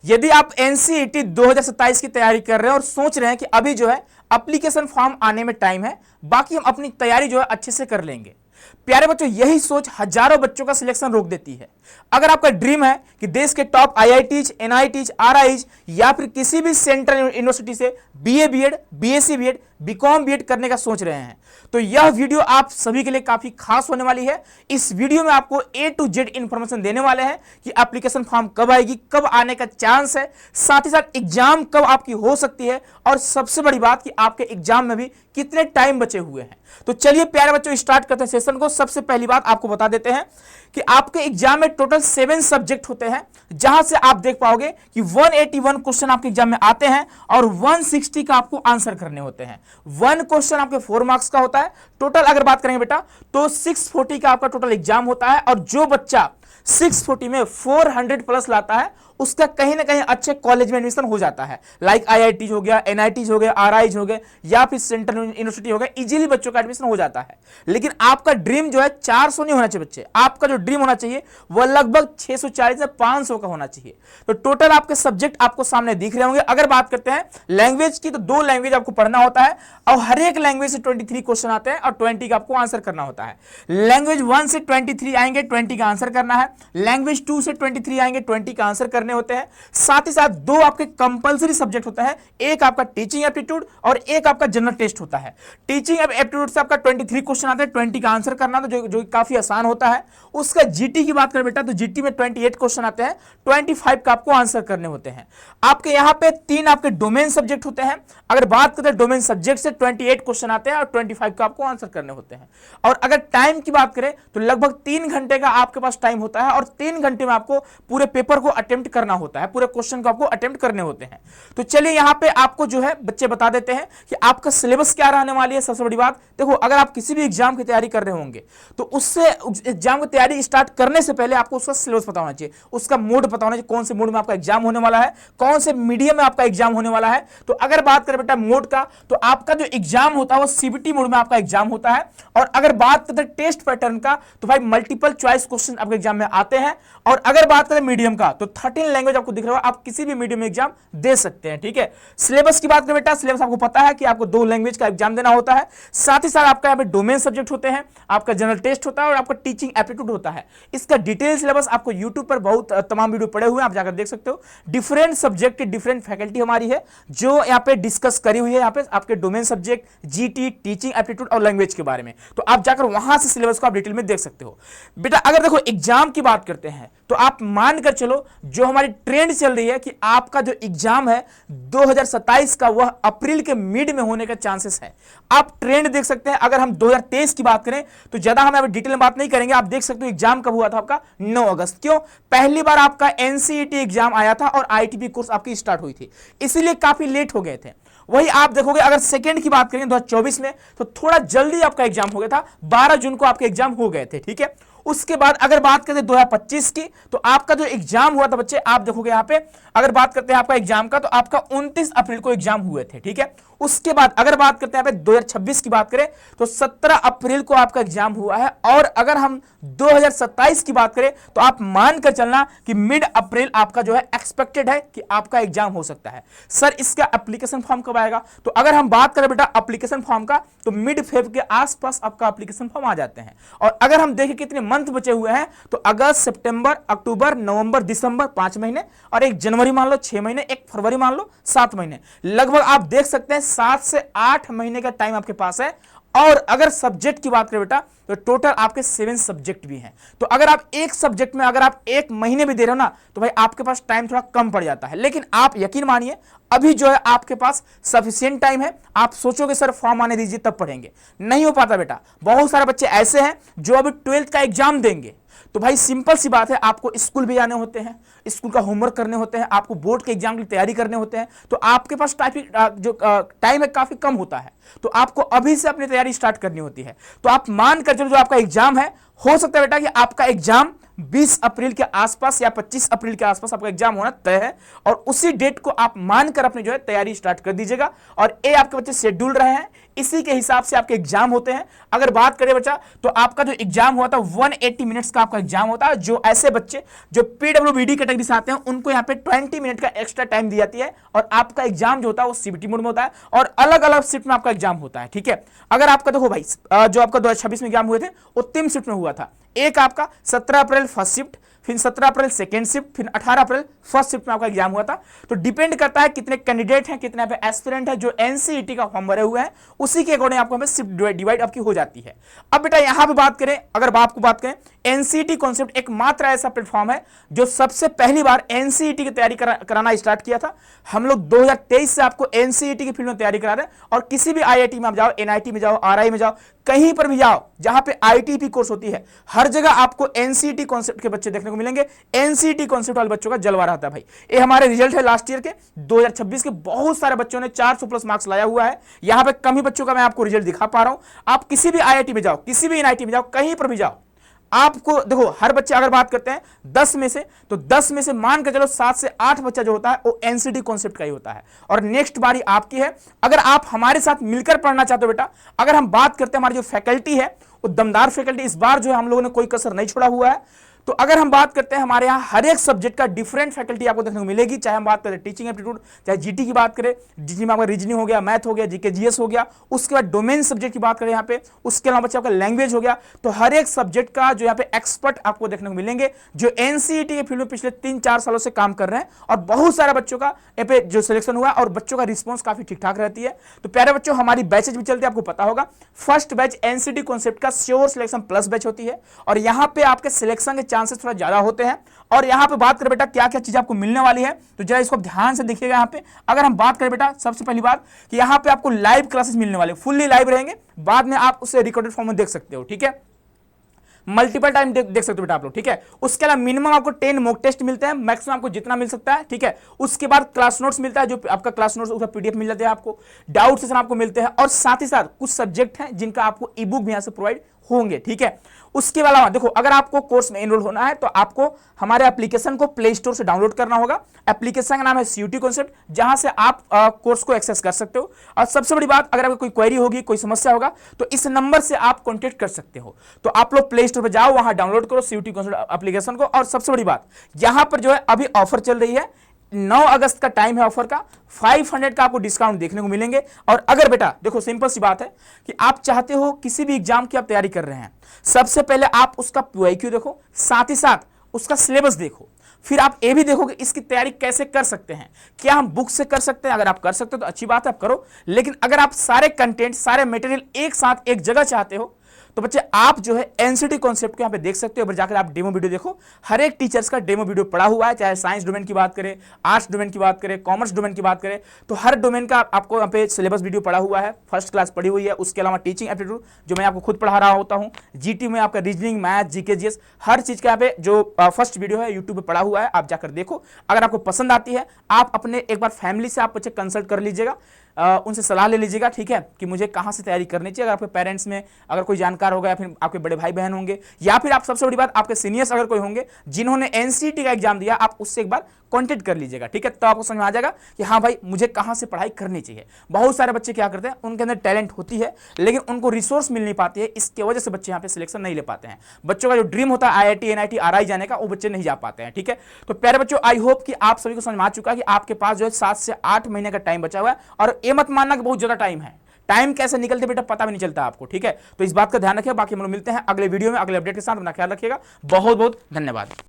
यदि आप एनसीईटी 2027 की तैयारी कर रहे हैं और सोच रहे हैं कि अभी जो है एप्लीकेशन फॉर्म आने में टाइम है, बाकी हम अपनी तैयारी जो है अच्छे से कर लेंगे, प्यारे बच्चों, यही सोच हजारों बच्चों का सिलेक्शन रोक देती है। अगर आपका ड्रीम है कि देश के टॉप आईआईटीज, एनआईटीज, आरआईज या फिर किसी भी सेंट्रल यूनिवर्सिटी से BA BEd, BSc BEd, BCom BEd करने का सोच रहे हैं, तो यह वीडियो आप सभी के लिए काफी खास होने वाली है। इस वीडियो में आपको ए टू जेड इंफॉर्मेशन देने वाले हैं कि एप्लीकेशन फॉर्म कब आएगी, कब आने का चांस है, साथ ही साथ एग्जाम कब आपकी हो सकती है, और सबसे बड़ी बात कि आपके एग्जाम में भी कितने टाइम बचे हुए हैं। तो चलिए प्यारे बच्चों, स्टार्ट करते हैं सेशन को। सबसे पहली बात आपको बता देते हैं कि आपके एग्जाम में टोटल 7 सब्जेक्ट होते हैं, जहां से आप देख पाओगे कि 181 क्वेश्चन आपके एग्जाम में आते हैं और 160 का आपको आंसर करने होते हैं। 1 क्वेश्चन आपके 4 मार्क्स का होता है। टोटल अगर बात करेंगे बेटा तो 640 का आपका टोटल एग्जाम होता है, और जो बच्चा 640 में 400 प्लस लाता है उसका कहीं ना कहीं अच्छे कॉलेज में एडमिशन हो जाता है, लाइक आईआईटी हो गया, एनआईटीज हो गया, आरआईज हो गए, या फिर सेंट्रल यूनिवर्सिटी हो गया, इजीली बच्चों का एडमिशन हो जाता है। लेकिन आपका ड्रीम जो है 400 नहीं होना चाहिए बच्चे, आपका जो ड्रीम होना चाहिए वह लगभग 640 से 500 का होना चाहिए। तो टोटल आपके सब्जेक्ट आपको सामने दिख रहे होंगे। अगर बात करते हैं लैंग्वेज की, तो 2 लैंग्वेज आपको पढ़ना होता है, और हर एक लैंग्वेज से 23 क्वेश्चन आते हैं और 20 का आपको आंसर करना होता है। लैंग्वेज 1 से 23 आएंगे, 20 का आंसर करना है। लैंग्वेज 2 से 23 आएंगे, 20 का आंसर करने होते हैं। साथ ही साथ 2 आपके कंपलसरी सब्जेक्ट होता है, एक आपका टीचिंग एप्टीट्यूड और एक आपका जनरल टेस्ट होता है। टीचिंग एप्टीट्यूड से आपका 23 क्वेश्चन आते हैं, 20 का आंसर करना, तो जो काफी आसान होता है। उसका जीटी की बात करें बेटा तो जीटी में 28 क्वेश्चन आते हैं, 25 का आपको आंसर करने होते हैं। आपके यहाँ पे 3 आपके डोमेन सब्जेक्ट होते हैं। अगर बात करते हैं डोमेन सब्जेक्ट से 28 क्वेश्चन आते हैं और 25 का आपको आंसर करने होते हैं। और अगर टाइम की बात करें तो लगभग 3 घंटे का आपके पास टाइम होता है, और 3 घंटे में आपको पूरे पेपर को अटेम्प्ट करना होता है, पूरे क्वेश्चन को आपको अटेम्प्ट करने होते हैं। तो चलिए यहाँ पे आपको जो है बच्चे बता देते हैं कि आपका सिलेबस क्या रहने वाली है। सबसे बड़ी बात देखो, अगर आप किसी भी एग्जाम की तैयारी कर रहे होंगे तो उससे एग्जाम की तैयारी स्टार्ट करने से पहले आपको उसका सिलेबस पता होना चाहिए, उसका मोड पता होना चाहिए, कौन से मोड में आपका एग्जाम होने वाला है, कौन से मीडियम में आपका एग्जाम होने वाला है। तो अगर बात करें बेटा मोड का, तो आपका जो एग्जाम होता है वो सीबीटी मोड में आपका एग्जाम होता है। और अगर बात करें टेस्ट पैटर्न का, तो भाई मल्टीपल चॉइस क्वेश्चन आपके एग्जाम में आते हैं। और अगर बात करें मीडियम का, तो 13 लैंग्वेज आपको दिख रहा है, आप किसी भी मीडियम में एग्जाम दे सकते हैं। ठीक है, सिलेबस की बात करें बेटा, सिलेबस आपको पता है कि आपको 2 लैंग्वेज का एग्जाम देना होता है। साथ ही साथ आपका यहाँ पे डोमेन सब्जेक्ट होते हैं, आपका जनरल टेस्ट होता है और आपका टीचिंग एप्टीट्यूड होता है। इसका डिटेल सिलेबस आपको यूट्यूब पर बहुत तमाम वीडियो पड़े हुए हैं, आप जाकर देख सकते हो। डिफरेंट सब्जेक्ट की डिफरेंट फैकल्टी हमारी है जो यहाँ पे डिस्कस करी हुई है, यहाँ पे आपके domain subject, GT, teaching aptitude और लैंग्वेज के बारे में। तो आप जाकर वहां से सिलेबस को आप डिटेल में देख सकते हो। बेटा अगर देखो एग्जाम की बात करते हैं तो आप मान कर चलो जो हमारी ट्रेंड चल रही है कि आपका जो एग्जाम है 2027 का वह अप्रैल के मिड में होने का चांसेस है। आप ट्रेंड देख सकते हैं। अगर हम 2023 की बात करें तो ज्यादा हम अभी डिटेल में बात नहीं करेंगे, आप देख सकते हो एग्जाम कब हुआ था आपका 9 अगस्त। क्यों? पहली बार आपका एनसीईटी एग्जाम आया था और आईटीपी कोर्स आपकी स्टार्ट हुई थी, इसीलिए काफी लेट हो गए थे। वही आप देखोगे अगर सेकंड की बात करें 2024 में तो थोड़ा जल्दी आपका एग्जाम हो गया था, 12 जून को आपके एग्जाम हो गए थे। ठीक है, उसके बाद अगर बात करते हैं 2025 की, तो आपका जो एग्जाम हुआ था बच्चे आप देखोगे यहाँ पे, अगर बात करते हैं आपका एग्जाम का, तो आपका 29 अप्रैल को एग्जाम हुए थे। ठीक है, उसके बाद अगर बात करते हैं यहाँ पे 2026 की बात करें तो 17 अप्रैल को आपका एग्जाम हुआ है। और अगर हम 2027 की बात करें तो आप मान कर चलना कि मिड अप्रैल आपका जो है एक्सपेक्टेड है कि आपका एग्जाम हो सकता है। सर इसका एप्लीकेशन फॉर्म कब आएगा? तो अगर हम बात करें बेटा एप्लीकेशन फॉर्म का, तो मिड फेब के आसपास आपका एप्लीकेशन फॉर्म आ जाते हैं। और अगर हम देखें कितने मंथ बचे हुए हैं, तो अगस्त, सितंबर, अक्टूबर, नवंबर, दिसंबर 5 महीने, और एक जनवरी मान लो 6 महीने, एक फरवरी मान लो 7 महीने, लगभग आप देख सकते हैं 7 से 8 महीने का टाइम आपके पास है। और अगर सब्जेक्ट की बात करें बेटा तो टोटल आपके 7 सब्जेक्ट भी हैं। तो अगर आप एक सब्जेक्ट में अगर आप 1 महीने भी दे रहे हो ना, तो भाई आपके पास टाइम थोड़ा कम पड़ जाता है। लेकिन आप यकीन मानिए अभी जो है आपके पास सफिशिएंट टाइम है। आप सोचोगे सर फॉर्म आने दीजिए तब पढ़ेंगे, नहीं हो पाता बेटा। बहुत सारे बच्चे ऐसे हैं जो अभी 12th का एग्जाम देंगे, तो भाई सिंपल सी बात है, आपको स्कूल भी जाने होते हैं, स्कूल का होमवर्क करने होते हैं, आपको बोर्ड के एग्जाम की तैयारी करने होते हैं, तो आपके पास टाइम है काफी कम होता है। तो आपको अभी से अपनी तैयारी स्टार्ट करनी होती है। तो आप मान कर चलो जो आपका एग्जाम है हो सकता है बेटा कि आपका एग्जाम 20 अप्रैल के आसपास या 25 अप्रैल के आसपास आपका एग्जाम होना तय है, और उसी डेट को आप मानकर अपनी जो है तैयारी स्टार्ट कर दीजिएगा। और ये आपके बच्चे शेड्यूल रहे हैं, इसी के हिसाब से आपके एग्जाम होते हैं। अगर बात करें बच्चा, तो आपका जो एग्जाम हुआ था 180 मिनट्स का आपका एग्जाम होता है। जो ऐसे बच्चे जो पीडब्ल्यूबीडी कैटेगरी से आते हैं उनको यहाँ पे 20 मिनट का एक्स्ट्रा टाइम दी जाती है, और आपका एग्जाम जो होता है वो सीबीटी मोड में होता है, और अलग अलग शिफ्ट में आपका एग्जाम होता है। ठीक है, अगर आपका देखो भाई जो आपका 2026 में एग्जाम हुए थे वो 3 शिफ्ट में हुआ था। एक आपका 17 अप्रैल फर्स्ट शिफ्ट, फिर 17 अप्रैल सेकेंड शिफ्ट, फिर 18 अप्रैल फर्स्ट शिफ्ट में आपका एग्जाम हुआ था। तो डिपेंड करता है कितने कैंडिडेट हैं, कितने पे एस्पिरेंट है जो एनसीईटी का फॉर्म भरे हुए हैं, उसी के अकॉर्डिंग आपको हमें शिफ्ट डिवाइड आपकी हो जाती है। अब बेटा यहां पे बात करें, अगर आपको बात करें, एनसीईटी कॉन्सेप्ट एकमात्र ऐसा प्लेटफॉर्म है जो सबसे पहली बार एनसीईटी की तैयारी कराना स्टार्ट किया था। हम लोग 2023 से आपको एनसीईटी की फील्ड में तैयारी करा रहे हैं, और किसी भी आईआईटी में आप जाओ, एनआईटी में जाओ, आरआई में जाओ, कहीं पर भी जाओ जहां पे आईटीपी कोर्स होती है, हर जगह आपको एनसीईटी कॉन्सेप्ट के बच्चे देखने को मिलेंगे। एनसीईटी कॉन्सेप्ट वाले बच्चों का जलवा रहता है भाई। ये हमारे रिजल्ट है लास्ट ईयर के 2026 के, बहुत सारे बच्चों ने 400 प्लस मार्क्स लाया हुआ है। यहां पे कम ही बच्चों का मैं आपको रिजल्ट दिखा पा रहा हूं। आप किसी भी आईआईटी में जाओ, किसी भी एनआईटी में जाओ, कहीं पर भी जाओ, आपको देखो हर बच्चे, अगर बात करते हैं 10 में से, तो 10 में से मान के चलो 7 से 8 बच्चा जो होता है वो एनसीईटी कॉन्सेप्ट का ही होता है। और नेक्स्ट बारी आपकी है। अगर आप हमारे साथ मिलकर पढ़ना चाहते हो बेटा, अगर हम बात करते हैं हमारी जो फैकल्टी है वो दमदार फैकल्टी, इस बार जो है हम लोगों ने कोई कसर नहीं छोड़ा हुआ है। तो अगर हम बात करते हैं, हमारे यहाँ हर एक सब्जेक्ट का डिफरेंट फैकल्टी आपको देखने को मिलेगी। चाहे हम बात करें टीचिंग एप्टीट्यूड, चाहे जीटी की बात करें, जीटी में आपका रीजनिंग हो गया, मैथ हो गया, जीके जीएस हो गया, उसके बाद डोमेन सब्जेक्ट की बात करें यहाँ पे, उसके अलावा बच्चे आपका लैंग्वेज हो गया। तो हर एक सब्जेक्ट का जो यहाँ पे एक्सपर्ट आपको देखने को मिलेंगे, जो एनसीईटी के फील्ड में पिछले 3-4 सालों से काम कर रहे हैं, और बहुत सारे बच्चों का यहाँ पे जो सिलेक्शन हुआ, और बच्चों का रिस्पॉन्स काफी ठीक ठाक रहती है। तो प्यारे बच्चों, हमारी बैचेज भी चलती है, आपको पता होगा। फर्स्ट बैच एनसीईटी कॉन्सेप्ट का श्योर सिलेक्शन प्लस बैच होती है, और यहाँ पे आपके सिलेक्शन के चांसेस थोड़ा ज्यादा होते हैं। और यहां पे बात करें बेटा क्या क्या चीज आपको मिलने वाली है, तो जरा इसको ध्यान से देखिएगा। यहां पे अगर हम बात करें बेटा, सबसे पहली बात कि यहां पे आपको लाइव क्लासेस मिलने वाले, फुल्ली लाइव रहेंगे, बाद में आप उसे रिकॉर्डेड फॉर्म में देख सकते हो। ठीक है, मल्टीपल टाइम देख सकते हो बेटा आप लोग। ठीक है, उसके अलावा मिनिमम आपको 10 मॉक टेस्ट मिलते हैं, मैक्सिमम आपको जितना मिल सकता है। ठीक है, उसके बाद क्लास नोट्स मिलता है, जो आपका क्लास नोट्स उसका पीडीएफ मिल जाते हैं आपको, डाउट सेशन आपको मिलते हैं, और साथ ही साथ कुछ सब्जेक्ट हैं जिनका आपको ई बुक भी यहां से प्रोवाइड होंगे। ठीक है, उसके अलावा देखो, अगर आपको कोर्स में एनरोल होना है तो आपको हमारे एप्लीकेशन को प्ले स्टोर से डाउनलोड करना होगा। एप्लीकेशन का नाम है सीयूटी कॉन्सेप्ट, जहां से आप कोर्स को एक्सेस कर सकते हो। और सबसे बड़ी बात, अगर आपको कोई क्वेरी होगी, कोई समस्या होगा, तो इस नंबर से आप कॉन्टेक्ट कर सकते हो। तो आप लोग प्ले स्टोर पर जाओ, वहां डाउनलोड करो सीयूटी कॉन्सेप्ट एप्लीकेशन को। और सबसे बड़ी बात, यहां पर जो है अभी ऑफर चल रही है, 9 अगस्त का टाइम है ऑफर का, 500 का आपको डिस्काउंट देखने को मिलेंगे। और अगर बेटा देखो, सिंपल सी बात है कि आप चाहते हो किसी भी एग्जाम की आप तैयारी कर रहे हैं, सबसे पहले आप उसका PYQ देखो, साथ ही साथ उसका सिलेबस देखो, फिर आप ये भी देखो कि इसकी तैयारी कैसे कर सकते हैं। क्या हम बुक से कर सकते हैं? अगर आप कर सकते हो तो अच्छी बात है, आप करो। लेकिन अगर आप सारे कंटेंट, सारे मटेरियल एक साथ एक जगह चाहते हो, तो बच्चे आप जो है एनसीईटी कॉन्सेप्ट को यहां पे देख सकते हो। जाकर आप डेमो वीडियो देखो, हर एक टीचर्स का डेमो वीडियो पड़ा हुआ है, चाहे साइंस डोमेन की बात करें, आर्ट्स डोमेन की बात करें, कॉमर्स डोमेन की बात करें, तो हर डोमेन का आपको यहाँ पे सिलेबस वीडियो पड़ा हुआ है, फर्स्ट क्लास पड़ी हुई है। उसके अलावा टीचिंग एप्टीट्यूड जो मैं आपको खुद पढ़ा रहा होता हूँ, जीटी में आपका रीजनिंग, मैथ, जीके जीएस, हर चीज का यहाँ पे जो फर्स्ट वीडियो है यूट्यूब पे पड़ा हुआ है, आप जाकर देखो। अगर आपको पसंद आती है, आप अपने एक बार फैमिली से आप बच्चे कंसल्ट कर लीजिएगा, उनसे सलाह ले लीजिएगा। ठीक है, कि मुझे कहाँ से तैयारी करनी चाहिए। अगर आपके पेरेंट्स में अगर कोई जानकार होगा, या फिर आपके बड़े भाई बहन होंगे, या फिर आप सबसे बड़ी बात आपके सीनियर्स अगर कोई होंगे जिन्होंने एनसीईटी का एग्जाम दिया, आप उससे एक बार कॉन्टेक्ट कर लीजिएगा। ठीक है, तो आपको समझ में आ जाएगा कि हाँ भाई मुझे कहाँ से पढ़ाई करनी चाहिए। बहुत सारे बच्चे क्या करते हैं, उनके अंदर टैलेंट होती है लेकिन उनको रिसोर्स मिल नहीं पाती है, इसके वजह से बच्चे यहाँ पे सिलेक्शन नहीं ले पाते हैं। बच्चों का जो ड्रीम होता है आईआईटी, एनआईटी, आरआई जाने का, वो बच्चे नहीं जा पाते हैं। ठीक है, तो प्यारे बच्चों, आई होप कि आप सभी को समझ में आ चुका है कि आपके पास जो है 7 से 8 महीने का टाइम बचा हुआ है। और ये मत मानना कि बहुत ज्यादा टाइम है, टाइम कैसे निकलते बेटा पता भी नहीं चलता आपको। ठीक है, तो इस बात का ध्यान रखिए। बाकी हम लोग मिलते हैं अगले वीडियो में अगले अपडेट के साथ। अपना ख्याल रखिएगा। बहुत बहुत धन्यवाद।